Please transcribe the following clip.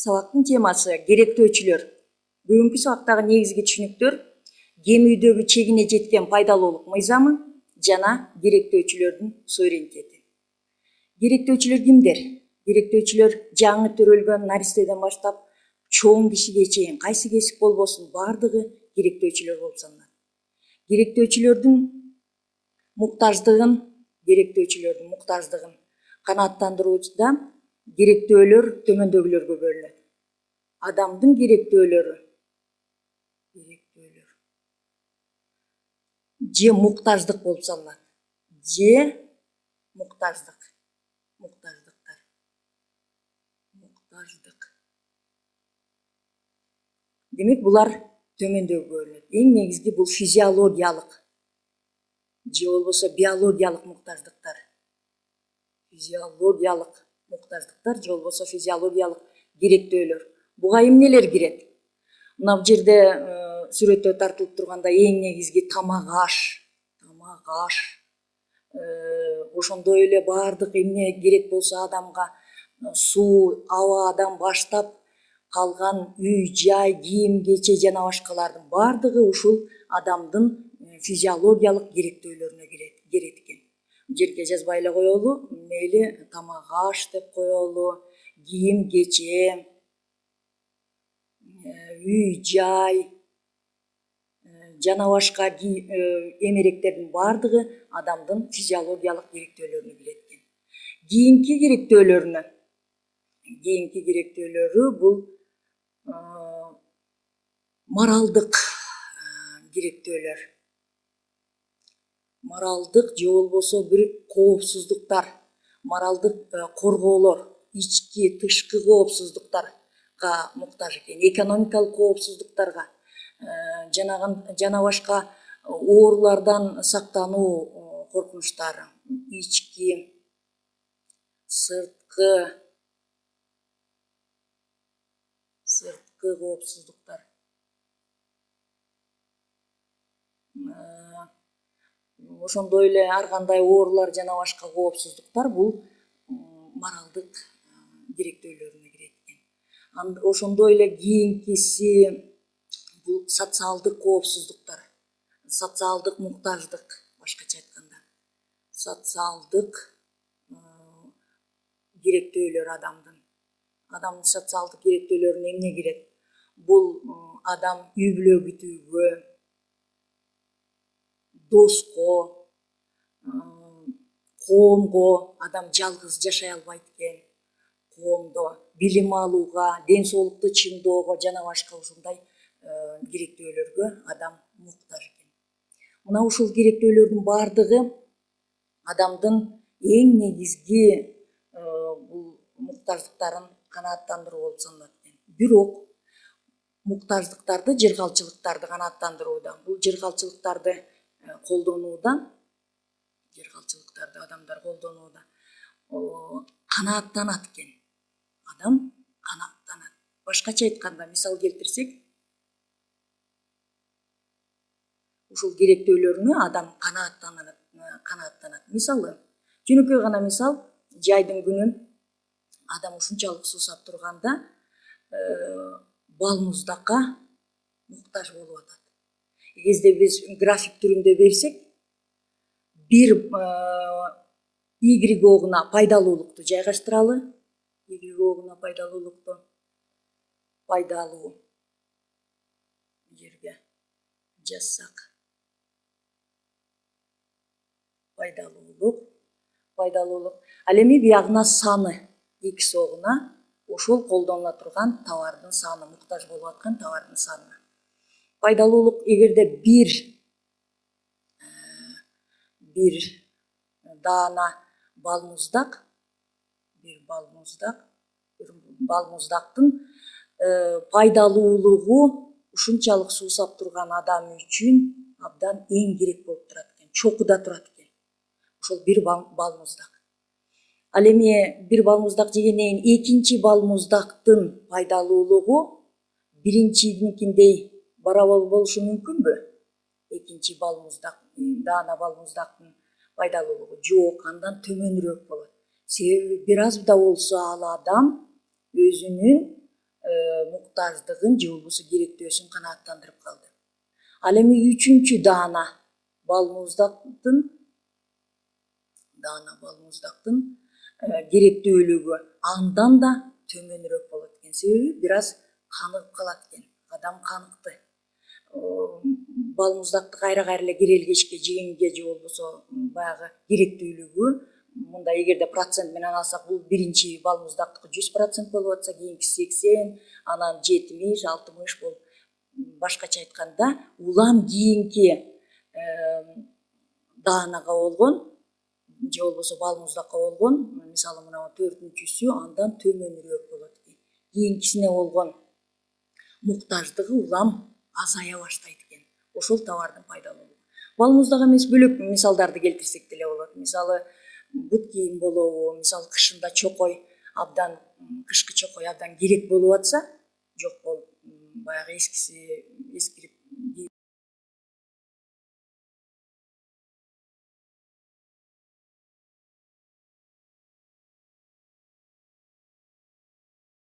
Сабактын темасы керектөөчүлөр. Бүгүнкү сабактагы негизги түшүнүктөр кемүүдөгү чегине жеткен пайдалуулук мыйзамы жана керектөөчүлөрдүн суверенитети. Керектөөчүлөр кимдер? Керектөөчүлөр жаңы төрөлгөн наристеден баштап чоң кишиге чейин кайсы кесип болбосун баардыгы керектөөчүлөр болуп саналат. Керектөөчүлөрдүн муктаждыгын канааттандырууда керектөөлөр төмөндөгүлөргө бөлүнөт. Адамдын керектөөлөрү же муктаждык болуп саналат, же муктаждык. Демек булар төмөндөгү бөлүнөт. Эң негизги бул физиологиялык же болбосо биологиялык муктаждыктар. Физиологиялык муктаждыктар же болбосо физиологиялык керектөөлөр. Буга эмнелер кирет? Мына бул жерде сүрөттө тартылып тургандай эң негизги тамак аш, ошондой эле баардык эмне керек болсо адамга суу, абадан баштап калган үй, жай, кийим, кече жана башкалардын баардыгы ушул адамдын физиологиялык керектөөлөрүнө кирет экен. Бул жерге жазбай эле коелу, мейли тамак аш деп коелу, кийим, кече, үй, жай жана башка эмеректердин баардыгы адамдын физиологиялык керектөөлөрүнө кирет экен. Кийинки керектөөлөрү бул моралдык керектөөлөр. Моралдык же болбосо бир коопсуздуктар, моралдык коргоолор, ички, тышкы коопсуздуктарга муктаж экен, экономикалык коопсуздуктарга, жана башка оорулардан сактануу коркунучтары, ички, сырткы коопсуздуктар. Ошондой эле ар кандай оорулар жана башка коопсуздуктар бул моралдык керектөөлөрүнө кирет экен. Ошондой эле кийинкиси бул социалдык коопсуздуктар, социалдык муктаждык, башкача айтканда. Социалдык керектөөлөр адамдын социалдык керектөөлөрүнө эмне кирет? Бул адам үй бүлө күтүүгө, доско, коомго, адам жалгыз жашай албайт экен, коомдо билим алууга, ден соолукту чыңдоого жана башка ушундай керектөөлөргө адам муктаж экен. Мына ушул керектөөлөрдүн баардыгы адамдын эң негизги бул муктаждыктарын канааттандыруу болуп саналат экен. Бирок муктаждыктарды, жыргалчылыктарды канааттандырууда, бул жыргалчылыктарды адамдар колдонууда канааттанат экен. Адам канааттанат. Башкача айтканда, мисал келтирсек, ушул керектөөлөрүнө адам канааттанат. Мисалы, жөнөкөй гана мисал, жайдын күнү адам ушунчалык суусап турганда балмуздакка муктаж болуп атат. Кезде биз график түрүндө берсек, бир Y огуна пайдалуулукту жайгаштыралы. Y огуна пайдалуу жерге жазсак, пайдалуулук. Ал эми биягына саны X огуна ошол колдонула турган товардын саны, муктаж болуп аткан товардын саны. Пайдалуулук эгерде бир даана балмуздактын пайдалуулугу ушунчалык суусап турган адам үчүн абдан эң керек болуп турат экен, чокуда турат экен. Ошол бир балмуздак. Ал эми бир балмуздак жегенден кийин экинчи балмуздактын пайдалуулугу биринчиникиндей барабар болушу мүмкүнбү? Экинчи даана балмуздактын пайдалуулугу жок, андан төмөнүрөөк болот. Себеби бир аз да болсо ал адам өзүнүн муктаждыгын же болбосо керектөөсүн канааттандырып калды. Ал эми үчүнчү даана балмуздактын керектүүлүгү андан да төмөнүрөөк болот экен. Себеби бир аз каныгып калат экен. Адам каныкты. Балмуздакты кайра эле керелгечке жегенге же болбосо баягы керектүүлүгү мында эгерде процент менен алсак бул биринчи балмуздактыкы 100% болуп атса, кийинки 80, анан 70, 60 болуп. Башкача айтканда, улам кийинки даанага болгон же болбосо балмуздакка болгон, мисалы мына 4-сү андан төмөнүрөөк болот экен. Кийинкисине болгон муктаждыгы улам азая баштайт экен. Ошол товардын пайдалуулугу. Балмуздак эмес бөлөк мисалдарды келтирсек деле болот. Мисалы бут кийим болобу, мисалы кышында кышкы чокой абдан керек болуп атса, жок болуп баягы эскирип